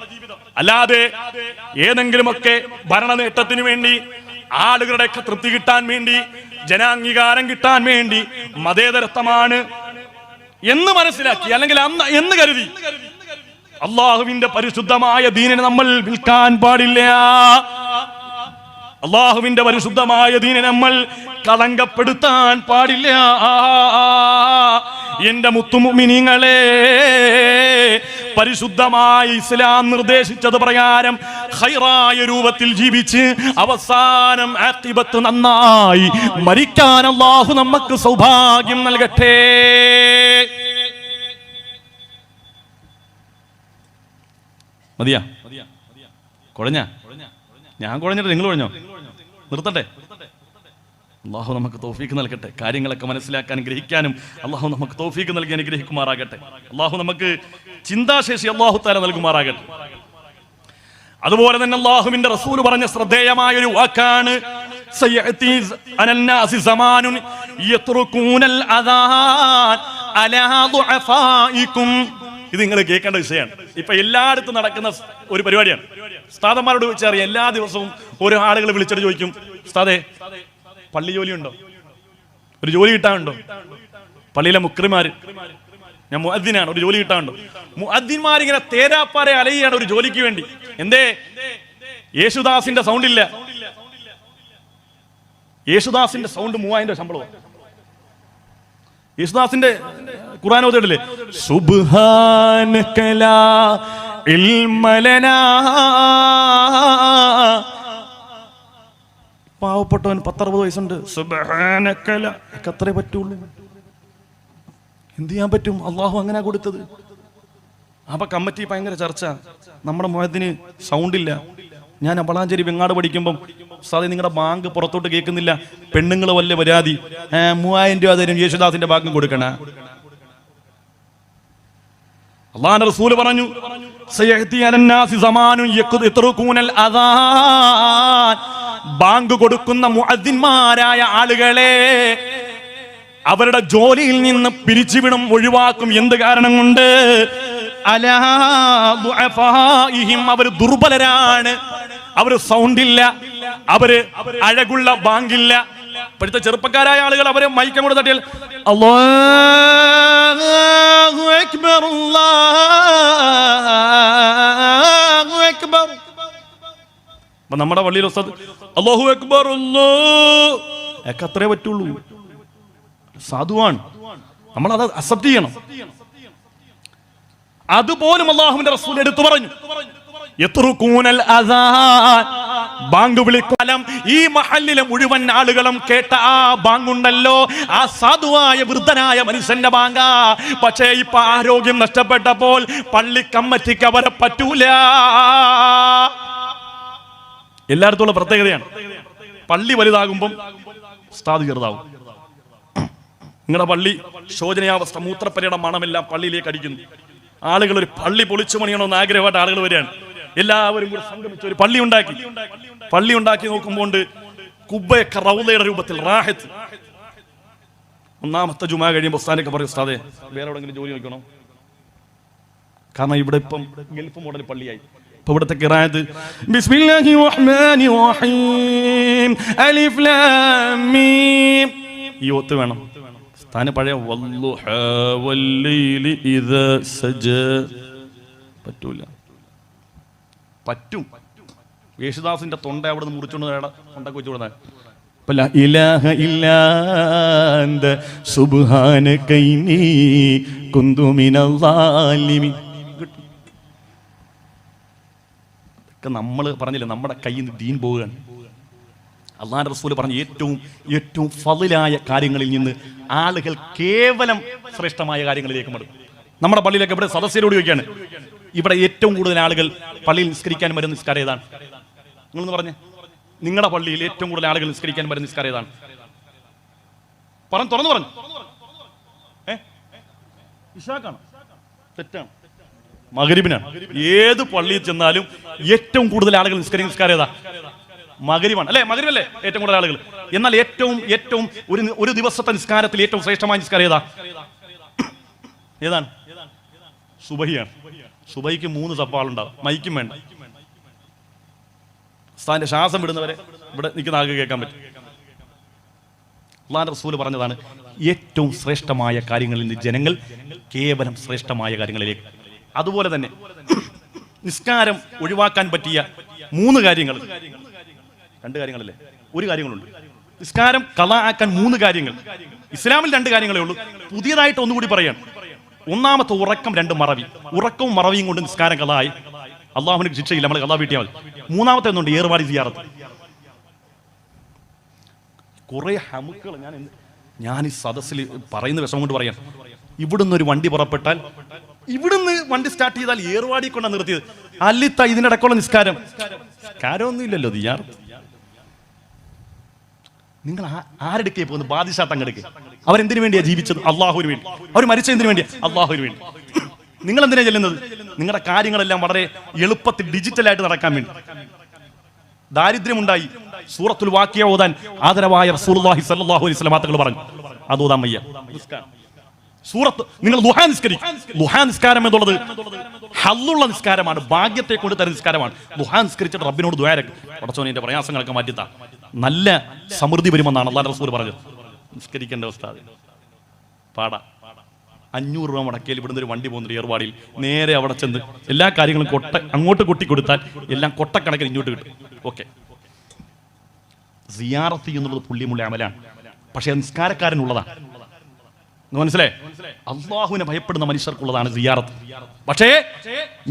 അല്ലാതെ ഏതെങ്കിലുമൊക്കെ ഭരണ നേട്ടത്തിന് വേണ്ടി, ആളുകളുടെ തൃപ്തി കിട്ടാൻ വേണ്ടി, ജനാംഗീകാരം കിട്ടാൻ വേണ്ടി മതേതരത്വമാണ് എന്ന് മനസ്സിലാക്കി അല്ലെങ്കിൽ എന്ന് കരുതി അള്ളാഹുവിന്റെ പരിശുദ്ധമായ ദീനിനെ നമ്മൾ വിൽക്കാൻ പാടില്ല. അള്ളാഹുവിന്റെ പരിശുദ്ധമായ ദീനിനെ നമ്മൾ കളങ്കപ്പെടുത്താൻ പാടില്ല. എന്റെ മുത്തുമുഅ്മിനീങ്ങളെ, പരിശുദ്ധമായ ഇസ്ലാം നിർദ്ദേശിച്ചത് പ്രകാരം ഖൈറായ രൂപത്തിൽ ജീവിച്ച് അവസാനം ആഖിബത്ത് നന്നായി മരിക്കാൻ അല്ലാഹു നമുക്ക് സൗഭാഗ്യം നൽകട്ടെ. മതിയാ? കുഴഞ്ഞ? ഞാൻ കുഴഞ്ഞിട്ട് നിങ്ങൾ കുഴഞ്ഞോ? നിർത്തട്ടെ. അള്ളാഹു നമുക്ക് തൗഫീക്ക് നൽകട്ടെ. കാര്യങ്ങളൊക്കെ മനസ്സിലാക്കാനും ഗ്രഹിക്കാനും അള്ളാഹു നമുക്ക് തൗഫീക്ക് നൽകി അനുഗ്രഹിക്കുമാറാകട്ടെ. അള്ളാഹു നമുക്ക് ചിന്താശേഷി അള്ളാഹു തആല നൽകുമാറാകട്ടെ. അതുപോലെ തന്നെ അള്ളാഹുവിന്റെ റസൂൽ പറഞ്ഞ ശ്രദ്ധേയമായ ഒരു വാക്കാണ് സയഅതി അനന്നാസി സമാനുൻ യത്റുകൂനൽ അദാൻ അലാ ദുഅഫായികും. ഇത് നിങ്ങൾ കേൾക്കേണ്ട വിഷയമാണ്. ഇപ്പൊ എല്ലായിടത്തും നടക്കുന്ന ഒരു പരിപാടിയാണ്. ഉസ്താദന്മാരോട് ചോദിച്ചറിയാം, എല്ലാ ദിവസവും ഓരോ ആളുകൾ വിളിച്ചിട്ട് ചോദിക്കും, ഉസ്താദേ പള്ളി ജോലി ഉണ്ടോ, ഒരു ജോലി കിട്ടാനുണ്ടോ? പള്ളിയിലെ മുക്രിമാര്, ഞാൻ മുഅദ്ദിനാണ്, ഒരു ജോലി കിട്ടാനുണ്ടോ? മുഅദ്ദിന്മാരിങ്ങനെ തേരാപ്പാരെ അലയാണ് ഒരു ജോലിക്ക് വേണ്ടി. എന്തേ? യേശുദാസിന്റെ സൗണ്ട് ഇല്ല. യേശുദാസിന്റെ സൗണ്ട് 3000 ശമ്പളമാണ്. യേശുദാസിന്റെ ഖുർആൻ ഓതിയിട്ടില്ലേ, സുബ്ഹാനക ലാ ഇൽമ ലനാ. പാവപ്പെട്ടവൻ 10-60 വയസ്സുണ്ട്, സുബ്ഹാനക ലാ, അത്രേ പറ്റുള്ളൂ. എന്ത് ചെയ്യാൻ പറ്റും? അള്ളാഹു അങ്ങനെ കൊടുത്തത്. അപ്പൊ കമ്മിറ്റി ഭയങ്കര ചർച്ച, നമ്മുടെ മുഅദ്ദിന് സൗണ്ട് ഇല്ല, ഞാൻ വളാഞ്ചേരി വെങ്ങാട് പഠിക്കുമ്പം സാധേ നിങ്ങളുടെ ബാങ്ക് പുറത്തോട്ട് കേൾക്കുന്നില്ല, പെണ്ണുങ്ങൾ വല്ല പരാതി, 3000 രൂപ തരും യേശുദാസിന്റെ ബാങ്കും കൊടുക്കണ. അല്ലാഹുവിന്റെ റസൂൽ പറഞ്ഞു, സയഅതി അലന്നാസി സമാനുൻ യത്റുകൂനൽ അദാൻ, ബാങ്ക് കൊടുക്കുന്ന മുഅദ്ദിൻമാരായ ആളുകളെ അവരുടെ ജോലിയിൽ നിന്ന് പിരിച്ചുവിടും, ഒഴിവാക്കും. എന്ത് കാരണം കൊണ്ട്? അലാ ദുഅഫാഇഹിം, അവർ ദുർബലരാണ്, അവര് സൗണ്ട് ഇല്ല, അവര് അഴകുള്ള ബാങ്കില്ല. ഇപ്പോഴത്തെ ചെറുപ്പക്കാരായ ആളുകൾ അവരെ മൈക്കം കൂടെ തട്ടിയാൽ അല്ലാഹു അക്ബർ അല്ലാഹു അക്ബർ. അപ്പൊ നമ്മുടെ പള്ളിയിൽ ഉസ്താദ് അല്ലാഹു അക്ബർ ഒക്കെ അത്രേ പറ്റുള്ളൂ. സാധുവാണ്, നമ്മളത് അക്സെപ്റ്റ് ചെയ്യണം. അതുപോലും അല്ലാഹുവിന്റെ റസൂൽ എടുത്തു പറഞ്ഞു, യത്റുകൂനൽ അദാൻ, ബാങ്ക് വിളിക്കാലം ഈ മഹല്ലിലെ മുഴുവൻ ആളുകളും കേട്ട ആ ബാങ്കുണ്ടല്ലോ, ആ സാധുവായ വൃദ്ധനായ മനുഷ്യന്റെ ബാങ്ക. പക്ഷേ ഇപ്പൊ ആരോഗ്യം നഷ്ടപ്പെട്ടപ്പോൾ പള്ളി കമ്മിറ്റിക്ക് അവരെ പറ്റൂല. എല്ലായിടത്തുള്ള പ്രത്യേകതയാണ്, പള്ളി വലുതാകുമ്പം ഉസ്താദ് ചെറുതാവും. നിങ്ങളുടെ പള്ളി ശോചനീയാവസ്ഥ, മൂത്രപ്പരയുടെ മണമെല്ലാം പള്ളിയിലേക്ക് അടിക്കുന്നു. ആളുകൾ ഒരു പള്ളി പൊളിച്ചു പണിയണമെന്ന് ആഗ്രഹമായിട്ട് ആളുകൾ വരികയാണ്. എല്ലാവരും കൂടെ സംഗമിച്ച് ഒരു പള്ളി ഉണ്ടാക്കി നോക്കുമ്പോൾ കുബ്ബയൊക്കെ റൗളയുടെ രൂപത്തിൽ റാഹത്ത്. ഒന്നാമത്തെ ജുമാ കഴിയുമ്പോൾ ഉസ്താദൊക്കെ പറയും, ഉസ്താദേ വേറെ എവിടെയെങ്കിലും ജോലി നോക്കണം, കാരണം ഇവിടെ ഇപ്പം ഗൾഫ് മോഡൽ പള്ളിയായി. ഇപ്പൊ ഇവിടുത്തെ ഖിറാഅത്ത് ബിസ്മില്ലാഹിർ റഹ്മാനിർ റഹീം അലിഫ് ലാം മീം ഈ ഒത്ത് വേണം. സ്ഥാനം പഴയ വല്ലുഹ വല്ലൈലി ഇദാ സജ പറ്റൂല. പറ്റും. യേശുദാസിന്റെ തൊണ്ട അവിടെ നിന്ന് മുറിച്ചുകൊണ്ട് തൊണ്ടക്ക് വെച്ചു കൊടുത്താൽ ലാ ഇലാഹ ഇല്ലാ അന്ത സുബ്ഹാനക ഇന്നി കുന്തു മിനൽ ളാലിമീൻ. ഇതൊക്കെ നമ്മൾ പറഞ്ഞില്ലേ, നമ്മുടെ കയ്യിൽ നിന്ന് ദീൻ പോവുകയാണ്. അല്ലാഹുവിന്റെ റസൂൽ പറഞ്ഞ ഏറ്റവും ഫളിലായ കാര്യങ്ങളിൽ നിന്ന് ആളുകൾ കേവലം ശ്രേഷ്ഠമായ കാര്യങ്ങളിലേക്ക് മടങ്ങും. നമ്മുടെ പള്ളിയിലൊക്കെ ഇവിടെ സദസ്യരോട് ചോദിക്കുകയാണ്, ഇവിടെ ഏറ്റവും കൂടുതൽ ആളുകൾ പള്ളിയിൽ നിസ്കരിക്കാൻ വരുന്ന നിസ്കാരം ഏതാണ്? നിങ്ങളൊന്ന് പറഞ്ഞേ, നിങ്ങളുടെ പള്ളിയിൽ ഏറ്റവും കൂടുതൽ ആളുകൾ നിസ്കരിക്കാൻ വരുന്ന നിസ്കാരം ഏതാണ്? തുറന്നു പറഞ്ഞു. ഇശാഖാണ്? തെറ്റാണ്, മഗ്രിബിനാണ്. ഏത് പള്ളിയിൽ ചെന്നാലും ഏറ്റവും കൂടുതൽ ആളുകൾ നിസ്കാരം ഏതാ? മഗ്രിബാണ് അല്ലേ? മഗ്രിബല്ലേ ഏറ്റവും കൂടുതൽ ആളുകൾ. എന്നാൽ ഏറ്റവും ഒരു ദിവസത്തെ നിസ്കാരത്തിൽ ഏറ്റവും ശ്രേഷ്ഠമായ നിസ്കാരം ഏതാണ്? സുബഹിയാണ്. സുബഹിക്ക് 3 സഫാളുണ്ടാവും, മൈക്കും വേണ്ട. ഉസ്താദിന്റെ ശ്വാസം വിടുന്നവരെ ഇവിടെ നിൽക്കുന്ന ആൾക്ക് കേൾക്കാൻ പറ്റും. അല്ലാഹുവിന്റെ റസൂൽ പറഞ്ഞതാണ്, ഏറ്റവും ശ്രേഷ്ഠമായ കാര്യങ്ങളിൽ നിന്ന് ജനങ്ങൾ കേവലം ശ്രേഷ്ഠമായ കാര്യങ്ങളിലേക്ക്. അതുപോലെ തന്നെ നിസ്കാരം ഒഴിവാക്കാൻ പറ്റിയ 3 കാര്യങ്ങൾ, 2 കാര്യങ്ങളല്ലേ, 1 കാര്യങ്ങളുണ്ട്. നിസ്കാരം ഖളാ ആക്കാൻ 3 കാര്യങ്ങൾ. ഇസ്ലാമിൽ 2 കാര്യങ്ങളേ ഉള്ളൂ. പുതിയതായിട്ട് ഒന്നുകൂടി പറയാൻ, ഒന്നാമത്തെ ഉറക്കം, 2 മറവി. ഉറക്കവും മറവിയും കൊണ്ട് നിസ്കാരം ഖളായി, അള്ളാഹുവിന് ശിക്ഷയില്ല, നമ്മൾ ഖളാ വീട്ടിയാൽ മതി. 3ാമത്തെ ഒന്നുണ്ട്, ഏർവാടി സിയാറത്ത്. കുറെ ഹമുക്കൾ ഞാൻ ഈ സദസ്സിൽ പറയുന്ന വിഷമം കൊണ്ട് പറയാം. ഇവിടുന്ന് ഒരു വണ്ടി പുറപ്പെട്ടാൽ, ഇവിടുന്ന് വണ്ടി സ്റ്റാർട്ട് ചെയ്താൽ ഏർവാടി കൊണ്ടാണ് നിർത്തിയത്. അല്ലിത്ത ഇതിന്റെ ഇടയ്ക്കുള്ള നിസ്കാരമൊന്നും ഇല്ലല്ലോ. സിയാറത്ത് നിങ്ങൾ ആരെടുക്കേ പോകുന്നത്? ബാദിഷാ തങ്ങെടുക്കേ. അവരെന്തിനു വേണ്ടിയാ ജീവിച്ചത്? അള്ളാഹുവിന് വേണ്ടി. അവർ മരിച്ചത് എന്തിനു വേണ്ടിയാ? അള്ളാഹുവിന് വേണ്ടി. നിങ്ങൾ എന്തിനാ ചെല്ലുന്നത്? നിങ്ങളുടെ കാര്യങ്ങളെല്ലാം വളരെ എളുപ്പത്തിൽ ഡിജിറ്റലായിട്ട് നടക്കാൻ വേണ്ടി. ദാരിദ്ര്യമുണ്ടായി, സൂറത്തുൽ വാഖിയ ഓതാൻ ആദരവായ റസൂലുള്ളാഹി സ്വല്ലല്ലാഹു അലൈഹി വസല്ലം തങ്ങൾ പറഞ്ഞു, അത് ഓതാൻ വയ്യ. സൂറത്ത് നിങ്ങൾ ദുഹാ നിസ്കരിക്കും. ദുഹാ നിസ്കാരം എന്നുള്ളത് ഹല്ലുള്ള നിസ്കാരമാണ്, ഭാഗ്യത്തെ കൊണ്ട് തരുന്ന നിസ്കാരമാണ്. ദുഹാ നിസ്കരിച്ചിട്ട് റബ്ബിനോട് ദുആരക്ക്, പടച്ചോനെ എന്റെ പ്രയാസങ്ങളൊക്കെ മാറ്റിത്താ, നല്ല സമൃദ്ധി വരുമെന്നാണ് അല്ലാഹുവിന്റെ റസൂൽ പറഞ്ഞത്. നിസ്കരിക്കേണ്ട ഉസ്താദ് പാടാ. 500 രൂപ മുടക്കിയാൽ ഇവിടുന്ന് ഒരു വണ്ടി പോകുന്നുണ്ട് ഏർവാടിയിൽ, നേരെ അവിടെ ചെന്ന് എല്ലാ കാര്യങ്ങളും അങ്ങോട്ട് കൊട്ടി കൊടുത്താൽ എല്ലാം കൊട്ടക്കണക്കിന് ഇങ്ങോട്ട് കിട്ടും. ഓക്കെ, സിയാറത്ത് എന്നുള്ളത് പുള്ളിമുള്ള അമലാണ്, പക്ഷെ നിസ്കാരക്കാരനുള്ളതാണ്. മനസ്സിലായി? അള്ളാഹുവിനെ ഭയപ്പെടുന്ന മനുഷ്യർക്കുള്ളതാണ് സിയാറത്ത്. പക്ഷേ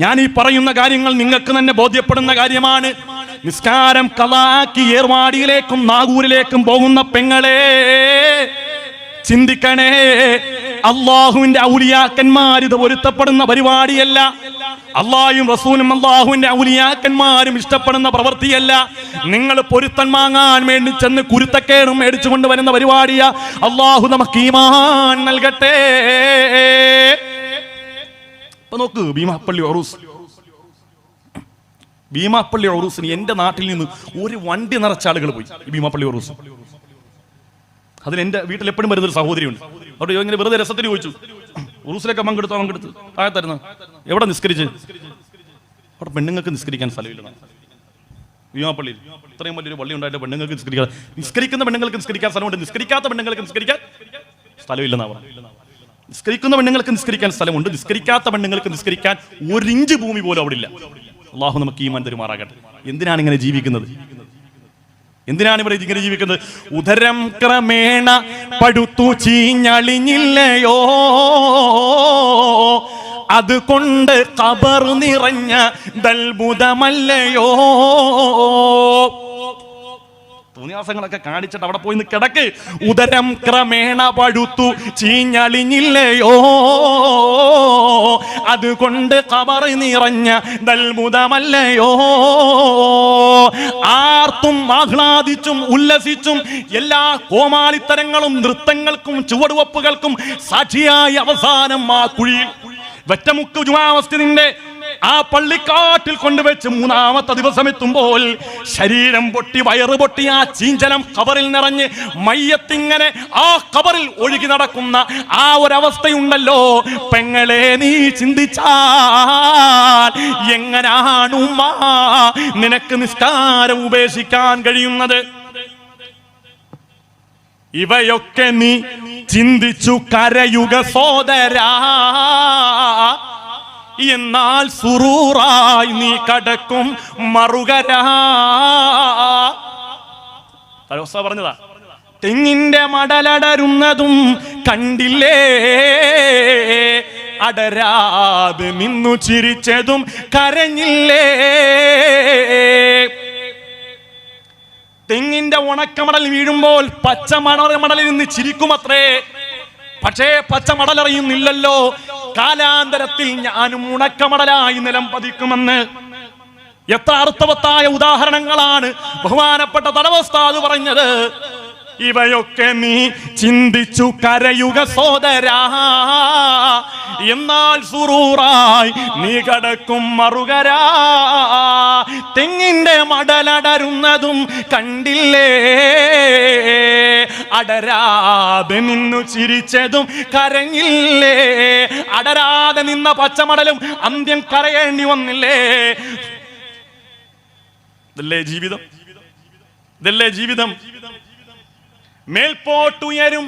ഞാൻ ഈ പറയുന്ന കാര്യങ്ങൾ നിങ്ങൾക്ക് തന്നെ ബോധ്യപ്പെടുന്ന കാര്യമാണ്. നിസ്കാരം ഖളാക്കി ഏർവാടിയിലേക്കും നാഗൂരിലേക്കും പോകുന്ന പെങ്ങളെ ചിന്തിക്കണേ, അള്ളാഹുവിന്റെ ഔലിയാക്കന്മാർ ഇത് പൊരുത്തപ്പെടുന്ന പരിപാടിയല്ല. അള്ളാഹും റസൂലും അള്ളാഹുവിന്റെ ഔലിയാക്കന്മാരും ഇഷ്ടപ്പെടുന്ന പ്രവൃത്തിയല്ല. നിങ്ങൾ പൊരുത്തൻ വാങ്ങാൻ വേണ്ടി ചെന്ന് കുരുത്തക്കേടും മേടിച്ചു കൊണ്ടുവരുന്ന പരിപാടിയ. അള്ളാഹു നമുക്ക് ഈമാൻ നൽകട്ടെ. ഇപ്പൊ നോക്ക്, ഭീമാപ്പള്ളി ഉറൂസിന് എന്റെ നാട്ടിൽ നിന്ന് ഒരു വണ്ടി നിറച്ച ആളുകൾ പോയി. ഭീമാപ്പള്ളി ഉറൂസ്, അതിൽ എന്റെ വീട്ടിൽ എപ്പോഴും വരുന്നൊരു സഹോദരിയുണ്ട്. അവിടെ ഇങ്ങനെ വെറുതെ രസത്തിന് ചോദിച്ചു, ഉറൂസിലൊക്കെ പങ്കെടുത്ത് ആയത്തായിരുന്നു, എവിടെ നിസ്കരിച്ച്? അവിടെ പെണ്ണുങ്ങൾക്ക് നിസ്കരിക്കാൻ സ്ഥലമില്ല. ഭീമാപ്പള്ളിയിൽ ഇത്രയും വലിയൊരു പള്ളി ഉണ്ടായിട്ട് പെണ്ണുങ്ങൾക്ക് നിസ്കരിക്കുന്ന പെണ്ണുങ്ങൾക്ക് നിസ്കരിക്കാൻ സ്ഥലമുണ്ട്, നിസ്കരിക്കാത്ത പെണ്ണുങ്ങൾക്ക് നിസ്കരിക്കാൻ സ്ഥലമില്ലെന്നാ പറഞ്ഞത്. നിസ്കരിക്കുന്ന പെണ്ണുങ്ങൾക്ക് നിസ്കരിക്കാൻ സ്ഥലമുണ്ട്, നിസ്കരിക്കാത്ത പെണ്ണുങ്ങൾക്ക് നിസ്കരിക്കാൻ 1 ഇഞ്ച് ഭൂമി പോലും അവിടെ ഇല്ല. അള്ളാഹു നമുക്ക് ഈമാൻ തരുമാറാകട്ടെ. എന്തിനാണ് ഇങ്ങനെ ജീവിക്കുന്നത്? എന്തിനാണ് ഇവർ ഇങ്ങനെ ജീവിക്കുന്നത്? ഉദരം ക്രമേണ പടുത്തു ചീഞ്ഞളിഞ്ഞില്ലയോ, അതുകൊണ്ട് ഖബർ നിറഞ്ഞ ദൽബുദമല്ലയോ. തോന്നിയാസങ്ങളൊക്കെ കാണിച്ചിട്ട് അവിടെ പോയി കിടക്ക്. ഉദരം ക്രമേണ പടുത്തു ചീഞ്ഞളിഞ്ഞില്ലയോ, അതുകൊണ്ട് ഖബർ നിറഞ്ഞ ദൽബുദമല്ലയോ. ആർത്തും ആഹ്ലാദിച്ചും ഉല്ലസിച്ചും എല്ലാ കോമാളിത്തരങ്ങളും നൃത്തങ്ങൾക്കും ചുവടുവപ്പുകൾക്കും സാക്ഷിയായി അവസാനം ആ കുഴിയിൽ വെറ്റമുക്ക് ജുമാ മസ്ജിദിന്റെ ആ പള്ളിക്കാട്ടിൽ കൊണ്ടുവച്ച് 3-ാമത്തെ ദിവസം എത്തുമ്പോൾ ശരീരം പൊട്ടി വയറ് പൊട്ടി ആ ചീഞ്ചലം ഖബറിൽ നിറഞ്ഞ് മയ്യത്തിങ്ങനെ ആ ഖബറിൽ ഒഴുകി നടക്കുന്ന ആ ഒരവസ്ഥയുണ്ടല്ലോ. പെങ്ങളെ, നീ ചിന്തിച്ചാൽ എങ്ങനാണ് ഉമ്മ നിനക്ക് നിസ്കാരം ഉപേക്ഷിക്കാൻ കഴിയുന്നത്? ഇവയൊക്കെ നീ ചിന്തിച്ചു കരയുക സോദരാ, എന്നാൽ സുറൂറായി നീ കടക്കും മറുകരാ. പറഞ്ഞതാ, തെങ്ങിന്റെ മടലടരുന്നതും കണ്ടില്ലേ, അടരാതെ നിന്നു ചിരിച്ചതും കരഞ്ഞില്ലേ. തെങ്ങിന്റെ ഉണക്കമടൽ വീഴുമ്പോൾ പച്ചമടലിൽ നിന്ന് ചിരിക്കുമത്രേ. പക്ഷേ പച്ചമടലറിയുന്നില്ലല്ലോ, കാലാന്തരത്തിൽ ഞാനും ഉണക്കമടലായി നിലം പതിക്കുമെന്ന്. എത്ര അർത്ഥവത്തായ ഉദാഹരണങ്ങളാണ് ബഹുമാനപ്പെട്ട തടവസ്ഥാദ് പറഞ്ഞത്. ഇവയൊക്കെ നീ ചിന്തിച്ചു കരയുക സോദരാ, എന്നാൽ സുറൂറായി നീ കടക്കും മറുകരാ. തെങ്ങിന്റെ മടലടരുന്നതും കണ്ടില്ലേ, അടരാതെ നിന്നു ചിരിച്ചതും കരഞ്ഞില്ലേ. അടരാതെ നിന്ന പച്ചമടലും അന്ത്യം കരയേണ്ടി വന്നില്ലേ. ഇതല്ലേ ജീവിതം? ഇതല്ലേ ജീവിതം? മേൽപോട്ടുയരും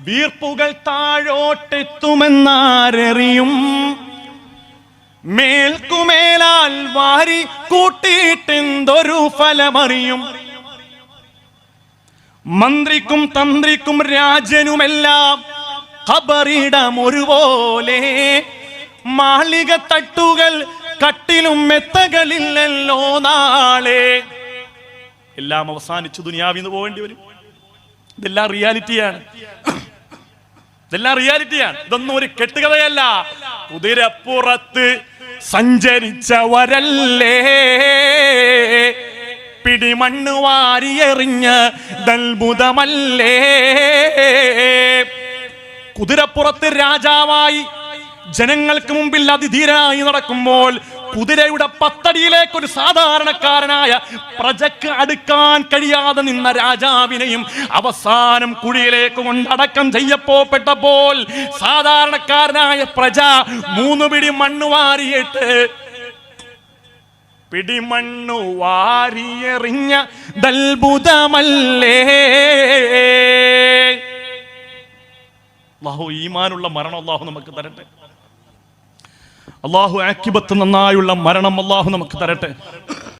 വീർപ്പുകൾ താഴോട്ടെത്തുമെന്നാരറിയും, മേൽക്കുമേലാൽ വാരി കൂട്ടിയിട്ടെന്തൊരു ഫലമറിയും. മന്ത്രിക്കും തന്ത്രിക്കും രാജനുമെല്ലാം ഖബറിടം ഒരുപോലെ, മാളിക തട്ടുകൾ കട്ടിലും മെത്തകളില്ലല്ലോ നാളെ. എല്ലാം അവസാനിച്ചു ദുനിയാവിന്ന് പോകേണ്ടി വരും. ഇതെല്ലാം റിയാലിറ്റിയാണ്, ഇതെല്ലാം റിയാലിറ്റിയാണ്. ഇതൊന്നും ഒരു കെട്ടുകഥയല്ല. കുതിരപ്പുറത്ത് സഞ്ചരിച്ചവരല്ലേ പിടിമണ്ണ് വാരിയെറിഞ്ഞ ദൽബുദമല്ലേ. കുതിരപ്പുറത്ത് രാജാവായി ജനങ്ങൾക്ക് മുമ്പിൽ അതിധീരനായി നടക്കുമ്പോൾ കുതിരയുടെ 10 അടിയിലേക്ക് ഒരു സാധാരണക്കാരനായ പ്രജക്ക് അടുക്കാൻ കഴിയാതെ നിന്ന രാജാവിനെയും അവസാനം കുഴിയിലേക്ക് കൊണ്ടടക്കം ചെയ്യപ്പെട്ടപ്പോൾ സാധാരണക്കാരനായ പ്രജ 3 പിടി മണ്ണ് വാരിയിട്ട് പിടിമണ്ണു വാരിയെറിഞ്ഞ ദൽബുദമല്ലേ. അല്ലാഹു ഈമാനുള്ള മരണം അല്ലാഹു നമുക്ക് തരട്ടെ. അല്ലാഹു ആക്കിബത്ത് നന്നായുള്ള മരണം അല്ലാഹു നമുക്ക് തരട്ടെ.